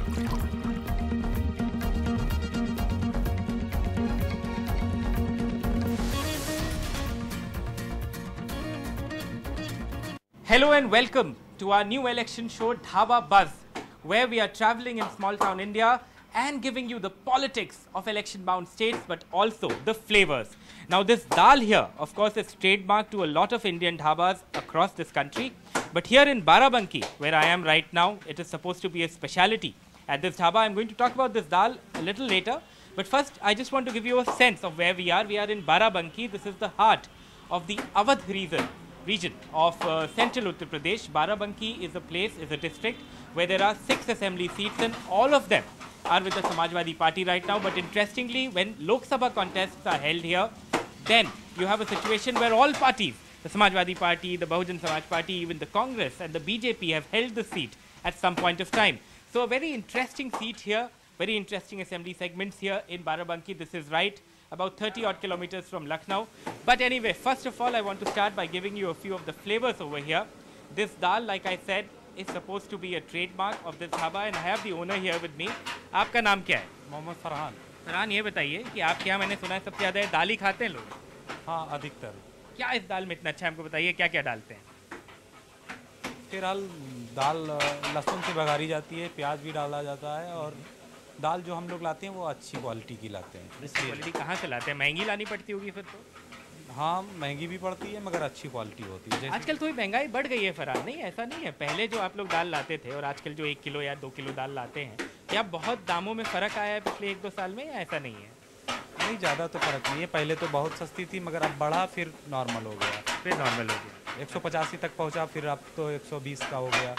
Hello and welcome to our new election show Dhaba Buzz, where we are traveling in small town India and giving you the politics of election bound states, but also the flavors. Now this dal here, of course, is trademarked to a lot of Indian dhabas across this country, but here in Barabanki, where I am right now, it is supposed to be a speciality at this dhaba. I'm going to talk about this dal a little later, but first I just want to give you a sense of where we are. We are in Barabanki. This is the heart of the Awadh region of central Uttar Pradesh. Barabanki is a district where there are 6 assembly seats, and all of them are with the Samajwadi Party right now. But interestingly, when Lok Sabha contests are held here, then you have a situation where all parties, the Samajwadi Party, the Bahujan Samaj Party, even the Congress and the BJP have held the seat at some point of time. So a very interesting seat here, very interesting assembly segments here in Barabanki. This is right about 30 odd kilometers from Lucknow. But anyway, first of all, I want to start by giving you a few of the flavors over here. This dal, like I said, is supposed to be a trademark of this dhaba, and I have the owner here with me. आपका नाम क्या है? मोहम्मद फरहान। फरहान, ये बताइए कि आपके यहाँ मैंने सुना है सबसे ज़्यादा दाल ही खाते हैं लोग। हाँ, अधिकतर। क्या इस दाल में इतना अच्छा है, हमको बताइए क्या क्या डालते हैं? फिलहाल दाल लहसुन से बघारी जाती है, प्याज भी डाला जाता है, और दाल जो हम लोग लाते हैं वो अच्छी क्वालिटी की लाते हैं। अच्छी क्वालिटी कहाँ से लाते हैं? महंगी लानी पड़ती होगी फिर तो। हाँ, महंगी भी पड़ती है मगर अच्छी क्वालिटी होती है। आजकल थोड़ी महंगाई बढ़ गई है फरहान, नहीं ऐसा नहीं है? पहले जो आप लोग दाल लाते थे और आजकल जो 1 किलो या 2 किलो दाल लाते हैं, क्या बहुत दामों में फ़र्क आया है पिछले 1-2 साल में, या ऐसा नहीं है? नहीं, ज़्यादा तो फ़र्क नहीं है। पहले तो बहुत सस्ती थी मगर अब बढ़ा, फिर नॉर्मल हो गया। फिर नॉर्मल हो गया, 185 तक पहुँचा, फिर अब तो 120 का हो गया।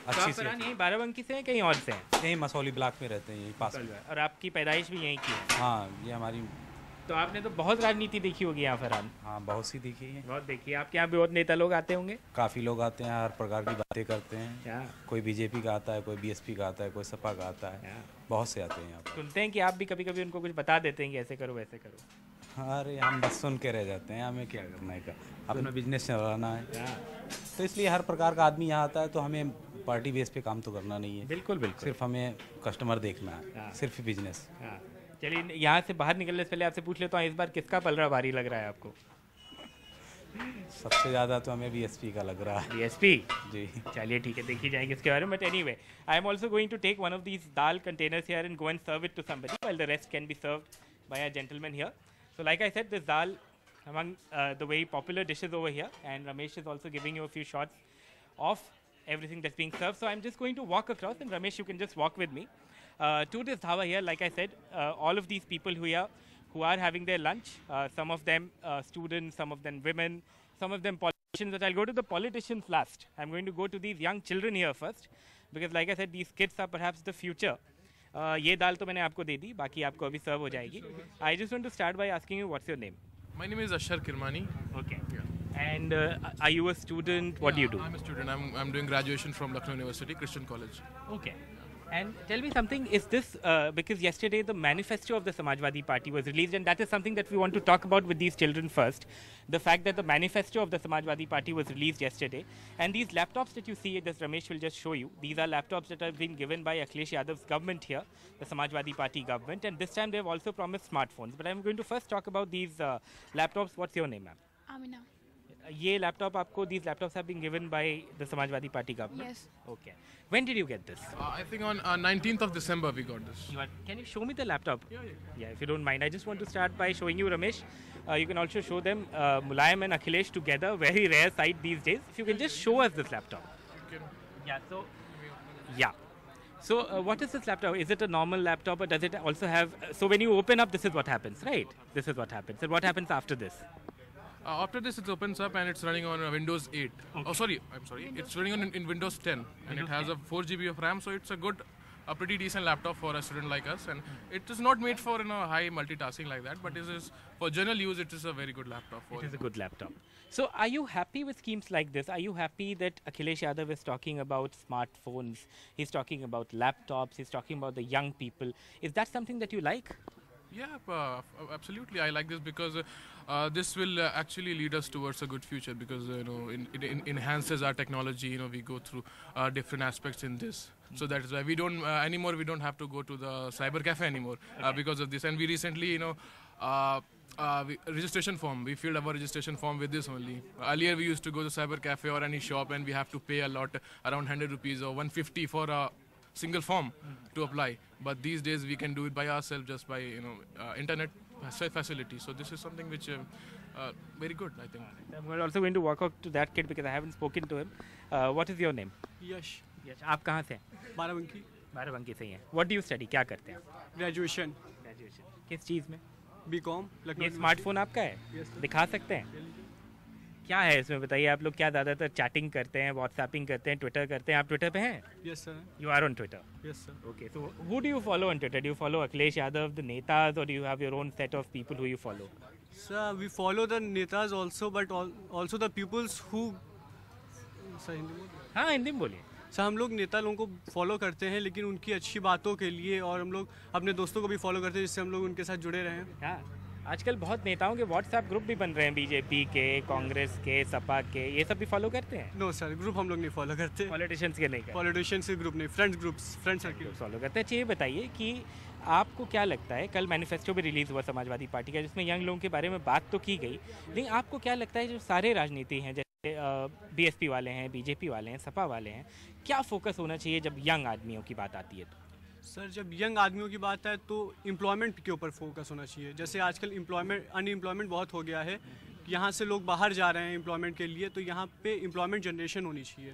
अच्छी से। यहीं बाराबंकी से हैं कहीं और से हैं? यहीं मसौली ब्लॉक में रहते हैं, यहीं पास में। और आपकी पैदाइश भी यहीं की है? हाँ, ये हमारी। तो आपने तो बहुत राजनीति देखी होगी यहाँ फरहान। हाँ, बहुत सी देखी है। बहुत देखी है। आपके यहाँ भी बहुत नेता लोग आते होंगे? काफ़ी लोग आते हैं, हर प्रकार की बातें करते हैं। क्या? कोई बीजेपी का आता है, कोई बीएसपी का आता है, कोई सपा का आता है, बहुत से आते हैं यहाँ। सुनते हैं कि आप भी कभी कभी उनको कुछ बता देते हैं कि ऐसे करो वैसे करो? अरे हम बस सुन के रह जाते हैं, हमें क्या करना है, अपना बिजनेस चलाना है। तो इसलिए हर प्रकार का आदमी यहाँ आता है, तो हमें पार्टी बेस पे काम तो करना नहीं है। बिल्कुल बिल्कुल, सिर्फ हमें कस्टमर देखना है, सिर्फ बिजनेस। चलिए, यहाँ से बाहर निकलने से पहले आपसे पूछ लेता हूँ, इस बार किसका पलड़ा भारी लग रहा है आपको? सबसे ज़्यादा तो हमें बीएसपी का लग रहा है। बीएसपी जी, चलिए ठीक है, देखी जाएगी इसके बारे में। But anyway, I am also going to take one of these dal containers here and go and serve it to somebody while the rest can be served by a gentleman here. So like I said, this dal among the very popular dishes over here, and Ramesh is also giving you a few shots of everything that's being served. So I'm just going to walk across, and Ramesh, you can just walk with me to this dhaba here. Like I said, all of these people who are having their lunch, some of them students, some of them women, some of them politicians. But I'll go to the politicians last. I'm going to go to these young children here first, because like I said, these kids are perhaps the future. ये दाल तो मैंने आपको दे दी, बाकी आपको अभी सर्व हो जाएगी. I just want to start by asking you, what's your name? My name is Ashar Kirmani. Okay. Yeah. And are you a student? What do you do? I'm a student. I'm doing graduation from Lucknow University, Christian College. Okay. And tell me something, is this, because yesterday the manifesto of the Samajwadi Party was released, and that is something that we want to talk about with these children first. The fact that the manifesto of the Samajwadi Party was released yesterday, and these laptops that you see, this Ramesh will just show you, these are laptops that have been given by Akhilesh Yadav's government here, the Samajwadi Party government, and this time they have also promised smartphones. But I'm going to first talk about these laptops. What's your name, ma'am? Amina. ये laptop आपको, these laptops have been given by the Samajwadi Party government? Yes. Okay. When did you get this? I think on 19th of December we got this. Can you show me the laptop? Yeah. Yeah, if you don't mind. I just want to start by showing you, Ramesh. You can also show them Mulayam and Akhilesh together, very rare sight these days. If you can just show us this laptop. Okay. Yeah, so... Yeah. So what is this laptop? Is it a normal laptop, or does it also have... so when you open up, this is what happens, right? This is what happens. And what happens after this? After this, it opens up and it's running on Windows 8. Okay. Oh, sorry. I'm sorry. It's running on in Windows 10, and it has a 4 GB of RAM, so it's a pretty decent laptop for a student like us. And it is not made for high multitasking like that, but it is for general use. It is a very good laptop. It is a good laptop. So are you happy with schemes like this? Are you happy that Akhilesh Yadav is talking about smartphones? He's talking about laptops. He's talking about the young people. Is that something that you like? Yeah, absolutely. I like this because this will actually lead us towards a good future because it enhances our technology. We go through different aspects in this. So that is why we don't anymore. We don't have to go to the cyber cafe anymore because of this. And we recently, registration form. We filled our registration form with this only. Earlier, we used to go to cyber cafe or any shop, and we have to pay a lot, around 100 rupees or 150 for a single form to apply. But these days, we can do it by ourselves just by internet facility. So this is something which very good, I think. I'm also going to walk up to that kid because I haven't spoken to him. What is your name? Yash Yash, आप कहाँ से हैं? बाराबंकी बाराबंकी से ही हैं. What do you study? क्या करते हैं आप? Graduation graduation. किस चीज़ में? बीकॉम लखनऊ ये स्मार्टफोन आपका है? Yes, sir. दिखा सकते हैं? क्या है इसमें बताइए. आप लोग क्या ज़्यादातर चैटिंग करते हैं, व्हाट्सएपिंग करते हैं, ट्विटर करते हैं. आप ट्विटर पे हैं? Yes sir You are on Twitter. Yes sir Okay, so who do you follow on Twitter? Do you follow Akhilesh Yadav, the netas, or do you have your own set of people who you follow? Sir we follow the netas also but also the peoples who sir Hindi में हाँ, हिंदी में बोलिए. Sir हम लोग नेता लोगों को follow करते हैं लेकिन उनकी अच्छी बातों के लिए और हम लोग अपने दोस्तों को भी फॉलो करते हैं जिससे हम लोग उनके साथ जुड़े रहें. हाँ, आजकल बहुत नेताओं के व्हाट्सएप ग्रुप भी बन रहे हैं. बीजेपी के, कांग्रेस के, सपा के, ये सब भी फॉलो करते हैं. नो सर ग्रुप हम लोग नहीं फॉलो करते. पॉलिटिशियंस के नहीं करते. पॉलिटिशियन से ग्रुप नहीं, friends groups friend circle. Follow करते हैं. अच्छा, ये बताइए कि आपको क्या लगता है, कल मैनिफेस्टो भी रिलीज़ हुआ समाजवादी पार्टी का जिसमें यंग लोगों के बारे में बात तो की गई, लेकिन आपको क्या लगता है जो सारे राजनीति हैं, जैसे बीएसपी वाले हैं, बीजेपी वाले हैं, सपा वाले हैं, क्या फोकस होना चाहिए जब यंग आदमियों की बात आती है? तो सर जब यंग आदमियों की बात है तो एम्प्लॉयमेंट के ऊपर फोकस होना चाहिए. जैसे आजकल अनएम्प्लॉयमेंट बहुत हो गया है. यहाँ से लोग बाहर जा रहे हैं एम्प्लॉयमेंट के लिए, तो यहाँ पे एम्प्लॉयमेंट जनरेशन होनी चाहिए.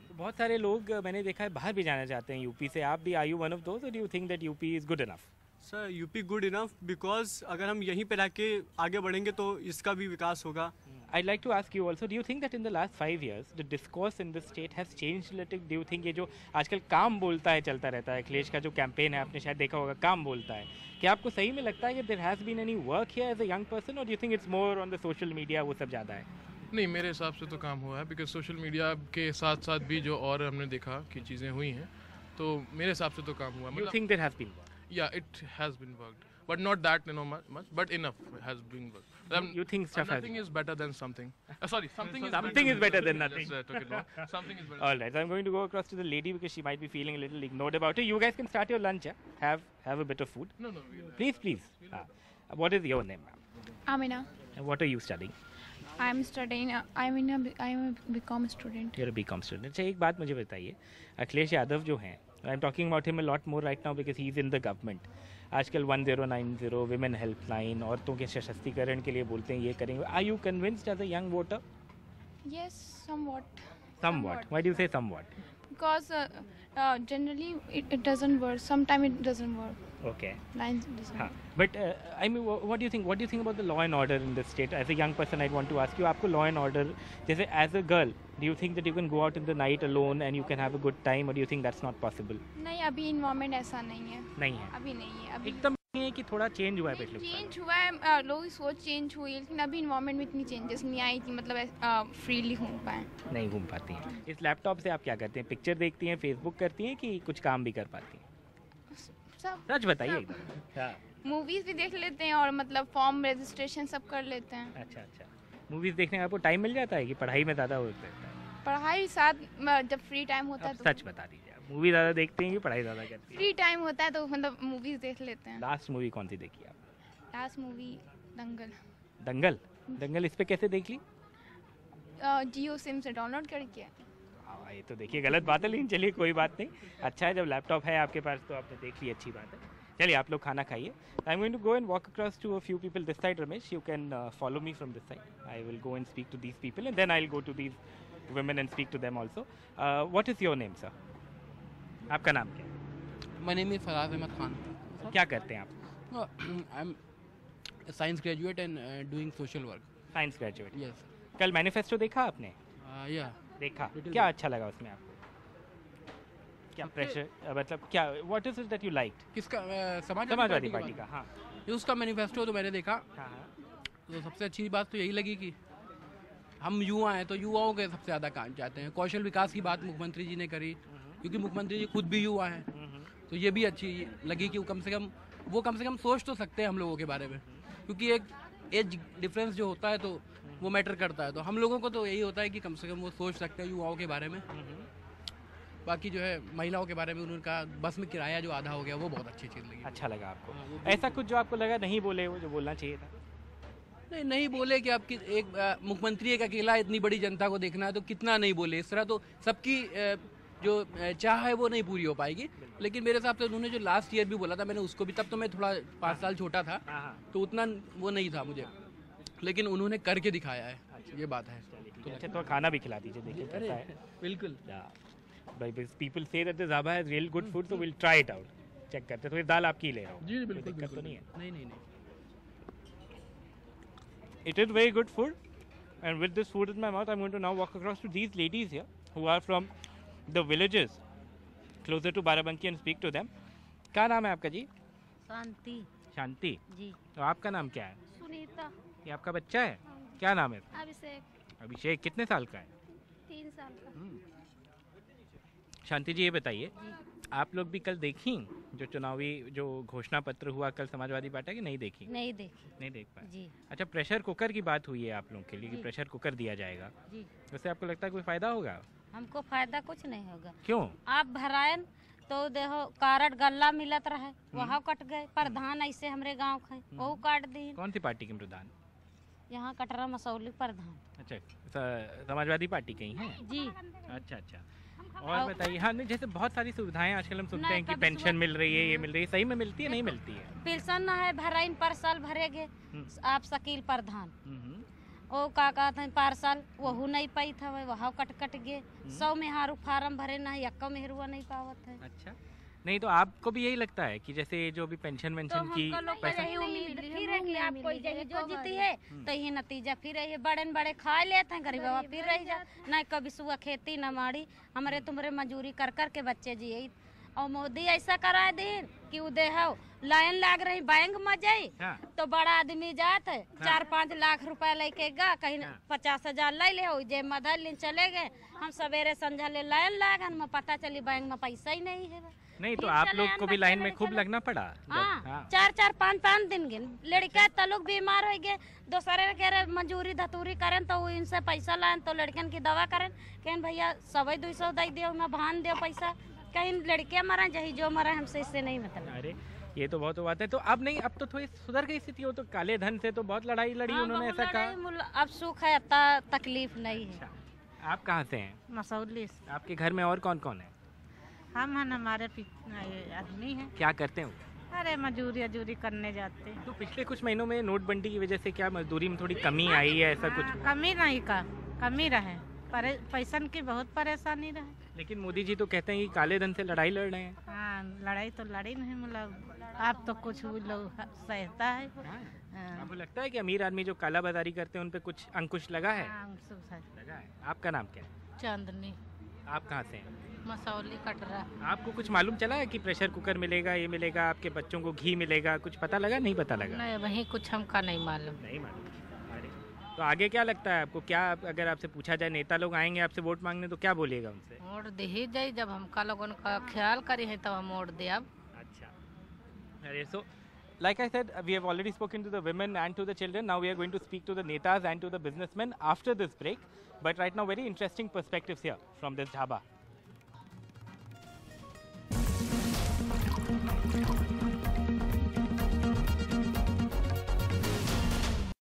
तो बहुत सारे लोग मैंने देखा है बाहर भी जाना चाहते हैं यूपी से. आप भी, are you one of those, और do you think that UP is good enough? Sir UP good enough because अगर हम यहीं पे रह के आगे बढ़ेंगे तो इसका भी विकास होगा. I'd like to ask you also, do you think that in the last 5 years the discourse in the state has changed a little? Do you think ये जो आजकल काम बोलता है चलता रहता है, अखिलेश का जो कैंपेन है आपने शायद देखा होगा, काम बोलता है, क्या आपको सही में लगता है कि there has been any work here as a young person, or do you think it's more on the social media, वो सब ज़्यादा है? नहीं, मेरे हिसाब से तो काम हुआ है बिकॉज सोशल मीडिया के साथ साथ भी जो और हमने देखा कि चीज़ें हुई हैं, तो मेरे हिसाब से तो काम हुआ. You think there has been work? Yeah, it has been worked, but not that much, but enough has been worked. You think stuff has Nothing is better than something. Sorry, something is better than nothing. Just, took it wrong. Something is better. All right, so I'm going to go across to the lady because she might be feeling a little ignored about it. You guys can start your lunch. Have a bit of food. No. Please. What is your name, ma'am? Amina. And what are you studying? I'm studying. I'm a BCom student. You're a BCom student. अच्छा, एक बात मुझे बताइए, अखिलेश यादव जो हैं, I'm talking about him a lot more right now because he's in the government. आजकल 1090 women helpline, औरतों के सशक्तिकरण के लिए बोलते हैं, ये करेंगे. Are you convinced as a young voter? Yes, somewhat. Somewhat. Why do you say somewhat? Because generally it doesn't work. Sometimes it doesn't work. Okay. Lines doesn't हाँ, work. but I mean, what do you think? What do you think about the law and order in this state? As a young person, I'd want to ask you, आपको law and order, जैसे as a girl, do you think that you can go out in the night alone and you can have a good time, or do you think that's not possible? नहीं, अभी environment ऐसा नहीं है. नहीं है. अभी नहीं है. अभी एकदम नहीं है कि थोड़ा चेंज हुआ है पिछले कुछ सालों में. चेंज हुआ है, लोगों की सोच चेंज हुई है, लेकिन अभी इन्वायरमेंट में इतनी चेंजेस नहीं आई कि मतलब फ्रीली घूम पाएँ. नहीं घूम पाती हैं. इस लैपटॉप से आप क्या करते हैं? पिक्चर देखती हैं, फेसबुक करती हैं, कि कुछ काम भी कर पाती हैं? सब सच बताइए एकदम. हाँ. मूवीज भी देख लेते हैं और मतलब फॉर्म रजिस्ट्रेशन सब कर लेते हैं. अच्छा. मूवीज देखने का आपको टाइम मिल जाता है कि पढ़ाई में ज़्यादा हो जाता है? पढ़ाई साथ जब फ्री टाइम होता है अब तो सच बता दीजिए, आप मूवी ज़्यादा देखते हैं कि पढ़ाई ज़्यादा करती हैं? फ्री टाइम होता है तो मतलब मूवीज देख लेते हैं. लास्ट मूवी कौन सी देखी आप? लास्ट मूवी दंगल. दंगल इस पे कैसे देख ली? जियो सिम से डाउनलोड करके. ये तो देखिए गलत बात है, लेकिन चलिए कोई बात नहीं. अच्छा है जब लैपटॉप है आपके पास तो आपने देख ली, अच्छी बात है. चलिए आप लोग खाना खाइए. I am going to go and walk across to a few people this side. Ramesh, you can follow me from this side. I will go and speak to these people and then I will go to these women and speak to them also. What is your name, sir? आपका नाम क्या है? My name is Faraz Ahmed Khan. क्या करते हैं आप? I'm a science graduate and doing social work. Science graduate. Yes. कल manifesto देखा आपने? Yeah. देखा. Little क्या bit. अच्छा लगा उसमें आपको? क्या प्रेशर, मतलब क्या, what is it that you liked? किसका? समाजवादी पार्टी का. हाँ. ये उसका मैनिफेस्टो तो मैंने देखा, हाँ. तो सबसे अच्छी बात तो यही लगी कि हम युवा हैं तो युवाओं के सबसे ज़्यादा काम चाहते हैं. कौशल विकास की बात मुख्यमंत्री जी ने करी, क्योंकि मुख्यमंत्री जी खुद भी युवा हैं, तो ये भी अच्छी लगी कि कम से कम वो कम से कम सोच तो सकते हैं हम लोगों के बारे में, क्योंकि एक एज डिफरेंस जो होता है तो वो मैटर करता है। तो हम लोगों को तो यही होता है कि कम से कम वो सोच सकते हैं युवाओं के बारे में। बाकी जो है महिलाओं के बारे में उनका बस में किराया जो आधा हो गया वो बहुत अच्छी चीज़ लगी। अच्छा लगा आपको? ऐसा कुछ जो आपको लगा नहीं बोले वो जो बोलना चाहिए था? नहीं बोले कि आपकी एक मुख्यमंत्री एक अकेला इतनी बड़ी जनता को देखना है तो कितना नहीं बोले। इस तरह तो सबकी जो चाह है वो नहीं पूरी हो पाएगी। लेकिन मेरे हिसाब से उन्होंने जो लास्ट ईयर भी बोला था, मैंने उसको भी, तब तो मैं थोड़ा 5 साल छोटा था तो उतना वो नहीं था मुझे, लेकिन उन्होंने करके दिखाया है। ये बात है। अच्छा, तो खाना भी खिला दीजिए, देखिए कैसा है। बिल्कुल। पीपल से that the dhaba has real good food, so will try it out. Check करते, तो ये दाल आपकी ले रहा हूँ। जी बिल्कुल, दिक्कत तो नहीं है? नहीं। It is very good food, and with this food in my mouth, I'm going to now walk across to these ladies here who are from the villages closer to Barabanki and speak to them. क्या नाम है आपका जी? शांति। शांति जी। तो आपका नाम क्या है? सुनीता। ये आपका बच्चा है? क्या नाम है? अभिषेक। अभिषेक कितने साल का है? 3 साल का। शांति जी, ये बताइए, आप लोग भी कल देखी जो चुनावी जो घोषणा पत्र हुआ कल समाजवादी पार्टी की? नहीं देखी? नहीं देखी। नहीं देख पाए? जी। अच्छा, प्रेशर कुकर की बात हुई है आप लोगों के लिए कि जी। प्रेशर कुकर दिया जाएगा, जी। वैसे आपको लगता है कोई फायदा होगा? हमको फायदा कुछ नहीं होगा। क्यों? आप भरायन तो देखो कारड गल्ला मिलत रहे, वहाँ कट गए। प्रधान ऐसे हमरे गांव के वो काट दी। कौन सी पार्टी के प्रधान? यहाँ कटरा मसौली प्रधान। अच्छा, समाजवादी पार्टी के ही हैं? जी। अच्छा। और बताइए, हाँ नहीं, जैसे बहुत सारी सुविधाएं आजकल हम सुनते नहीं, हैं कि कभी पेंशन मिल रही है, ये मिल रही है, सही में मिलती है नहीं मिलती है? पेंशन न है, भराइन पर साल भरेगे आप शकील प्रधान। ओ का कहते हैं पार्सल वहू नहीं पाई था, वहाँ कट गए। 100 में हारू फार्म भरे ना, यक्का मेहरुआ नहीं पावत है। अच्छा, नहीं तो आपको भी यही लगता है कि जैसे जो भी पेंशन वेंशन की पैसा? यही उम्मीद फिर है कि आप कोई जगह जो जीती है तो ये नतीजा फिर है, बड़े खा लेते हैं, गरीबा फिर रह जा। न कभी सुबह खेती न माड़ी, हमारे तुम्हारे मजूरी कर के बच्चे जिये। और मोदी ऐसा करा दिन कि उदय हो लाइन लाग रही बैंक में जाई तो बड़ा आदमी जात है 4-5 लाख रुपया लेके गा, कहीं 50,000 ले ले हो जे मदर लेन चले गए। हम सवेरे संझा ले लाइन लागन में पता चली बैंक में पैसा ही नहीं है। नहीं तो आप लोग को भी लाइन में खूब लगना पड़ा? हाँ, 4-5 दिन गिन लड़के तो लोग बीमार हो गए, दूसरे कह रहे मजूरी धतूरी करें तो इनसे पैसा लाएं तो लड़कन की दवा करें। कहें भैया 100-200 दे दियो, मैं भान दियो पैसा, कहीं लड़के मरा जही जो मरा, हमसे इससे नहीं मतलब। अरे ये तो बहुत बात है। तो अब नहीं, अब तो थोड़ी सुधर गई स्थिति हो, तो काले धन से तो बहुत लड़ी उन्होंने, ऐसा कहा। अब सुख है, अब तकलीफ नहीं है। आप कहाँ से हैं? मसौली। आपके घर में और कौन कौन है? हम हैं, हमारे आदमी है। क्या करते हैं? अरे मजूरी करने जाते हैं। तो पिछले कुछ महीनों में नोटबंदी की वजह से क्या मजदूरी में थोड़ी कमी आई है, ऐसा कुछ? कमी नहीं का कमी रहे, पैसा की बहुत परेशानी रहे। लेकिन मोदी जी तो कहते हैं कि काले धन से लड़ाई लड़ रहे हैं। हाँ, लड़ाई तो लड़ी नहीं, मतलब आप तो कुछ लोग सहता है। आपको लगता है कि अमीर आदमी जो काला बाजारी करते हैं उन पे कुछ अंकुश लगा है? लगा है। आपका नाम क्या है? चांदनी। आप कहाँ से हैं? मसौली कटरा। आपको कुछ मालूम चला है कि प्रेशर कुकर मिलेगा, ये मिलेगा, आपके बच्चों को घी मिलेगा, कुछ पता लगा? नहीं पता लगा? नहीं, वही कुछ हमका नहीं मालूम। नहीं मालूम। अरे तो आगे क्या लगता है आपको? क्या अगर आपसे पूछा जाए, नेता लोग आएंगे आपसे वोट मांगने, तो क्या बोलिएगा उनसे? वोट दे ही जाए, जब हमका लोगों का ख्याल करी है तब हम वोट दे। अब अच्छा, अरे सो like I said, we have already spoken to the women and to the children. Now we are going to speak to the netas and to the businessmen after this break. But right now, very interesting perspectives here from this dhaba.